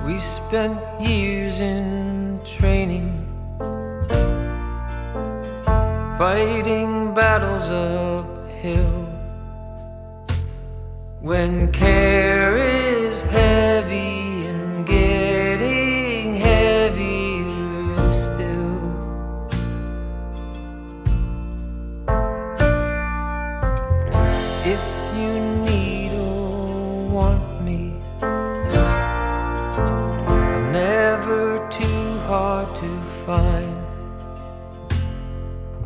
We spent years in training, fighting battles uphill. When care is heavy and getting heavier still. If you need or want me, I'm never too hard to find.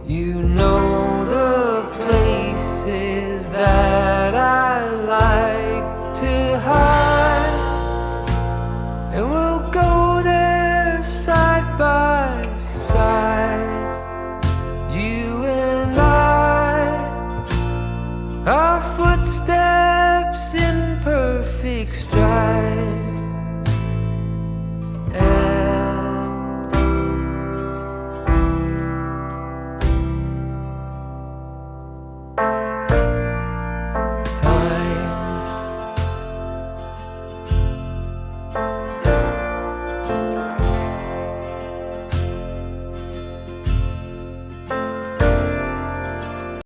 You know the places that I like to hide, and we'll go there side by side. You and I, our footsteps in perfect stride.